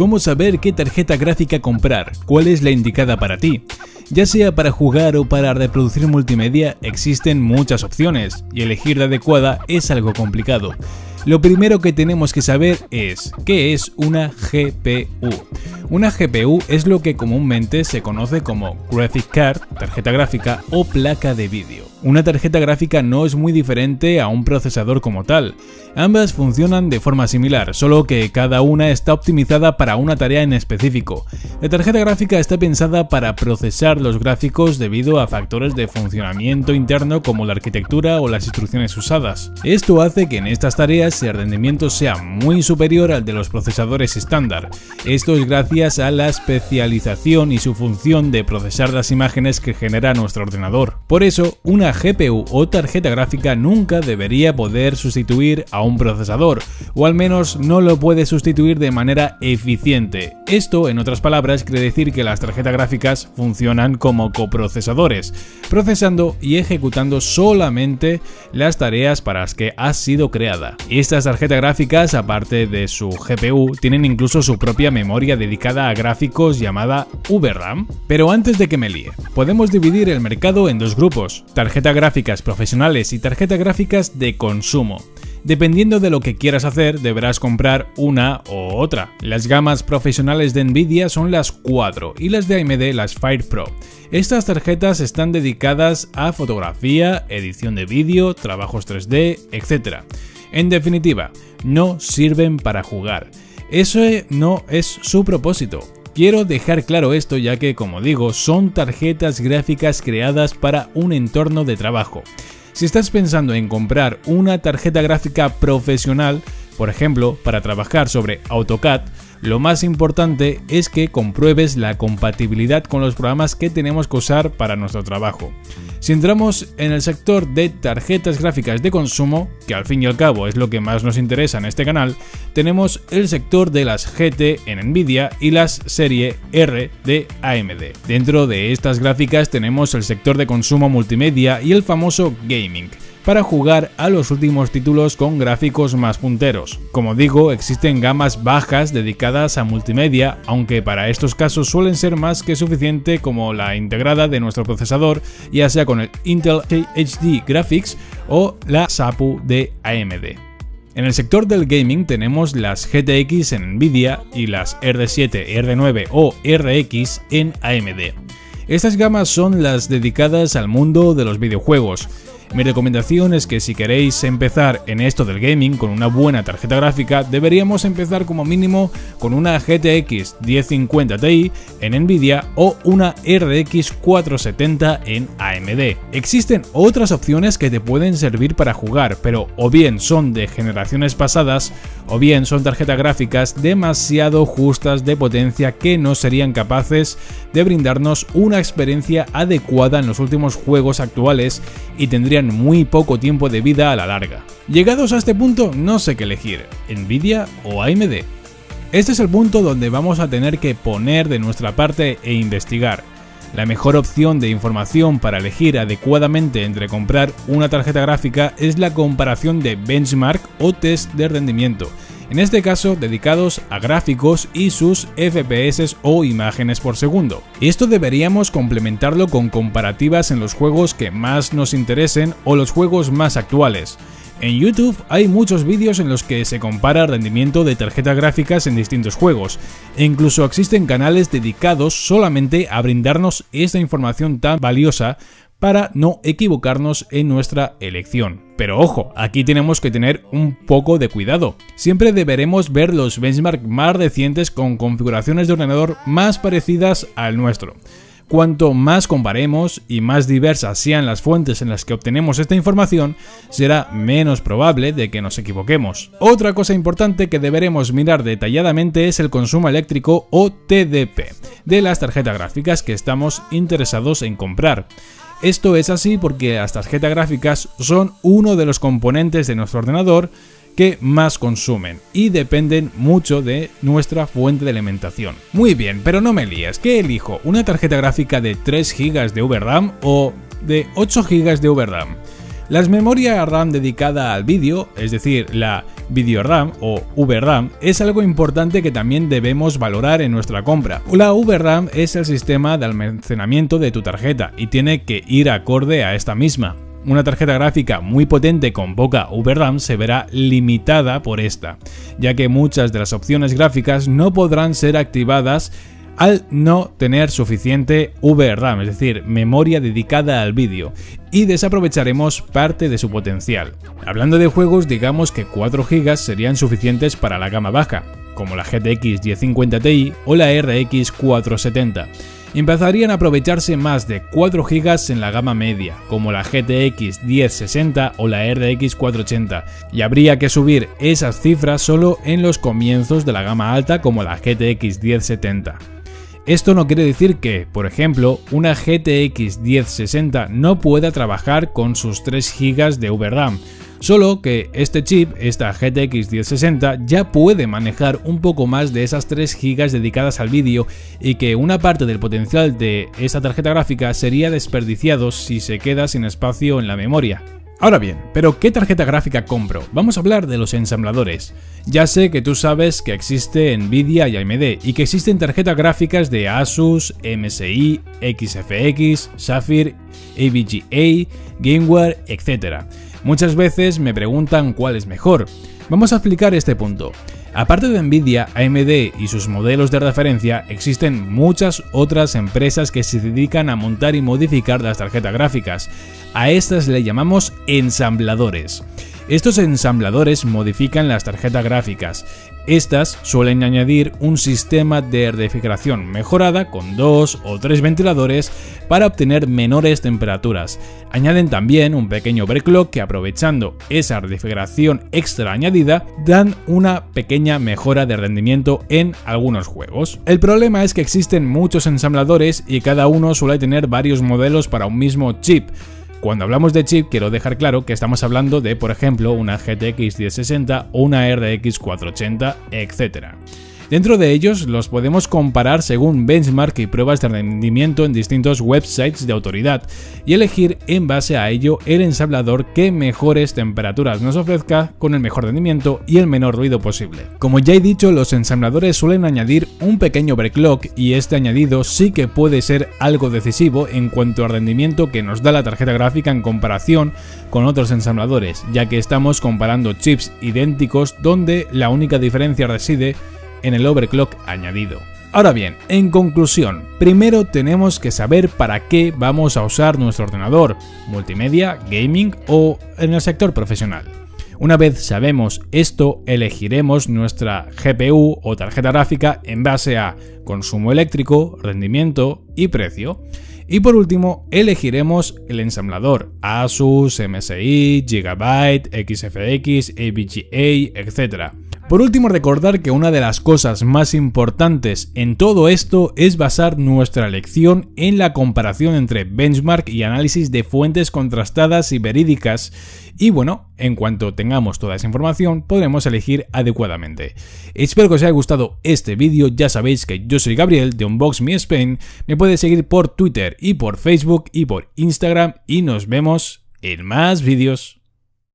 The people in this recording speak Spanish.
¿Cómo saber qué tarjeta gráfica comprar? ¿Cuál es la indicada para ti? Ya sea para jugar o para reproducir multimedia, existen muchas opciones y elegir la adecuada es algo complicado. Lo primero que tenemos que saber es ¿qué es una GPU? Una GPU es lo que comúnmente se conoce como Graphic Card, tarjeta gráfica o placa de vídeo. Una tarjeta gráfica no es muy diferente a un procesador como tal. Ambas funcionan de forma similar, solo que cada una está optimizada para una tarea en específico. La tarjeta gráfica está pensada para procesar los gráficos debido a factores de funcionamiento interno como la arquitectura o las instrucciones usadas. Esto hace que en estas tareas el rendimiento sea muy superior al de los procesadores estándar. Esto es gracias a la especialización y su función de procesar las imágenes que genera nuestro ordenador. Por eso, una GPU o tarjeta gráfica nunca debería poder sustituir a un procesador, o al menos no lo puede sustituir de manera eficiente. Esto, en otras palabras, quiere decir que las tarjetas gráficas funcionan como coprocesadores, procesando y ejecutando solamente las tareas para las que ha sido creada. Estas tarjetas gráficas, aparte de su GPU, tienen incluso su propia memoria dedicada a gráficos llamada VRAM. Pero antes de que me líe, podemos dividir el mercado en dos grupos: tarjetas gráficas profesionales y tarjetas gráficas de consumo. Dependiendo de lo que quieras hacer, deberás comprar una u otra. Las gamas profesionales de Nvidia son las 4 y las de AMD las Fire Pro. Estas tarjetas están dedicadas a fotografía, edición de vídeo, trabajos 3D, etc. En definitiva, no sirven para jugar. Eso no es su propósito. Quiero dejar claro esto ya que, como digo, son tarjetas gráficas creadas para un entorno de trabajo. Si estás pensando en comprar una tarjeta gráfica profesional, por ejemplo, para trabajar sobre AutoCAD, lo más importante es que compruebes la compatibilidad con los programas que tenemos que usar para nuestro trabajo. Si entramos en el sector de tarjetas gráficas de consumo, que al fin y al cabo es lo que más nos interesa en este canal, tenemos el sector de las GT en Nvidia y las serie R de AMD. Dentro de estas gráficas tenemos el sector de consumo multimedia y el famoso gaming, para jugar a los últimos títulos con gráficos más punteros. Como digo, existen gamas bajas dedicadas a multimedia, aunque para estos casos suelen ser más que suficiente como la integrada de nuestro procesador, ya sea con el Intel HD Graphics o la SAPU de AMD. En el sector del gaming tenemos las GTX en Nvidia y las RD7, RD9 o RX en AMD. Estas gamas son las dedicadas al mundo de los videojuegos. Mi recomendación es que si queréis empezar en esto del gaming con una buena tarjeta gráfica, deberíamos empezar como mínimo con una GTX 1050 Ti en Nvidia o una RX 470 en AMD. Existen otras opciones que te pueden servir para jugar, pero o bien son de generaciones pasadas o bien son tarjetas gráficas demasiado justas de potencia que no serían capaces de brindarnos una experiencia adecuada en los últimos juegos actuales y tendrían muy poco tiempo de vida a la larga. Llegados a este punto, no sé qué elegir, Nvidia o AMD. Este es el punto donde vamos a tener que poner de nuestra parte e investigar. La mejor opción de información para elegir adecuadamente entre comprar una tarjeta gráfica es la comparación de benchmark o test de rendimiento, en este caso dedicados a gráficos y sus FPS o imágenes por segundo. Esto deberíamos complementarlo con comparativas en los juegos que más nos interesen o los juegos más actuales. En YouTube hay muchos vídeos en los que se compara el rendimiento de tarjetas gráficas en distintos juegos, e incluso existen canales dedicados solamente a brindarnos esta información tan valiosa para no equivocarnos en nuestra elección. Pero ojo, aquí tenemos que tener un poco de cuidado. Siempre deberemos ver los benchmarks más recientes con configuraciones de ordenador más parecidas al nuestro. Cuanto más comparemos y más diversas sean las fuentes en las que obtenemos esta información, será menos probable de que nos equivoquemos. Otra cosa importante que deberemos mirar detalladamente es el consumo eléctrico o TDP de las tarjetas gráficas que estamos interesados en comprar. Esto es así porque las tarjetas gráficas son uno de los componentes de nuestro ordenador que más consumen y dependen mucho de nuestra fuente de alimentación. Muy bien, pero no me líes, ¿qué elijo? ¿Una tarjeta gráfica de 3 GB de VRAM o de 8 GB de VRAM? La memoria RAM dedicada al vídeo, es decir, la VideoRAM o VRAM es algo importante que también debemos valorar en nuestra compra. La VRAM es el sistema de almacenamiento de tu tarjeta y tiene que ir acorde a esta misma. Una tarjeta gráfica muy potente con poca VRAM se verá limitada por esta, ya que muchas de las opciones gráficas no podrán ser activadas al no tener suficiente VRAM, es decir, memoria dedicada al vídeo, y desaprovecharemos parte de su potencial. Hablando de juegos, digamos que 4 GB serían suficientes para la gama baja, como la GTX 1050 Ti o la RX 470. Empezarían a aprovecharse más de 4 GB en la gama media, como la GTX 1060 o la RX 480, y habría que subir esas cifras solo en los comienzos de la gama alta, como la GTX 1070. Esto no quiere decir que, por ejemplo, una GTX 1060 no pueda trabajar con sus 3 GB de VRAM, solo que este chip, esta GTX 1060, ya puede manejar un poco más de esas 3 GB dedicadas al vídeo y que una parte del potencial de esta tarjeta gráfica sería desperdiciado si se queda sin espacio en la memoria. Ahora bien, ¿pero qué tarjeta gráfica compro? Vamos a hablar de los ensambladores. Ya sé que tú sabes que existe Nvidia y AMD y que existen tarjetas gráficas de Asus, MSI, XFX, Sapphire, AVGA, Gameware, etc. Muchas veces me preguntan cuál es mejor. Vamos a explicar este punto. Aparte de Nvidia, AMD y sus modelos de referencia, existen muchas otras empresas que se dedican a montar y modificar las tarjetas gráficas. A estas le llamamos ensambladores. Estos ensambladores modifican las tarjetas gráficas. Estas suelen añadir un sistema de refrigeración mejorada con 2 o 3 ventiladores para obtener menores temperaturas. Añaden también un pequeño overclock que, aprovechando esa refrigeración extra añadida, dan una pequeña mejora de rendimiento en algunos juegos. El problema es que existen muchos ensambladores y cada uno suele tener varios modelos para un mismo chip. Cuando hablamos de chip, quiero dejar claro que estamos hablando de, por ejemplo, una GTX 1060 o una RX 480, etc. Dentro de ellos los podemos comparar según benchmark y pruebas de rendimiento en distintos websites de autoridad y elegir en base a ello el ensamblador que mejores temperaturas nos ofrezca con el mejor rendimiento y el menor ruido posible. Como ya he dicho, los ensambladores suelen añadir un pequeño overclock y este añadido sí que puede ser algo decisivo en cuanto al rendimiento que nos da la tarjeta gráfica en comparación con otros ensambladores, ya que estamos comparando chips idénticos donde la única diferencia reside en el overclock añadido. Ahora bien, en conclusión, primero tenemos que saber para qué vamos a usar nuestro ordenador, multimedia, gaming o en el sector profesional. Una vez sabemos esto, elegiremos nuestra GPU o tarjeta gráfica en base a consumo eléctrico, rendimiento y precio. Y por último, elegiremos el ensamblador Asus, MSI, Gigabyte, XFX, AVGA, etc. Por último, recordar que una de las cosas más importantes en todo esto es basar nuestra elección en la comparación entre benchmark y análisis de fuentes contrastadas y verídicas. Y bueno, en cuanto tengamos toda esa información, podremos elegir adecuadamente. Espero que os haya gustado este vídeo. Ya sabéis que yo soy Gabriel de Unbox Me Spain. Me puedes seguir por Twitter y por Facebook y por Instagram y nos vemos en más vídeos.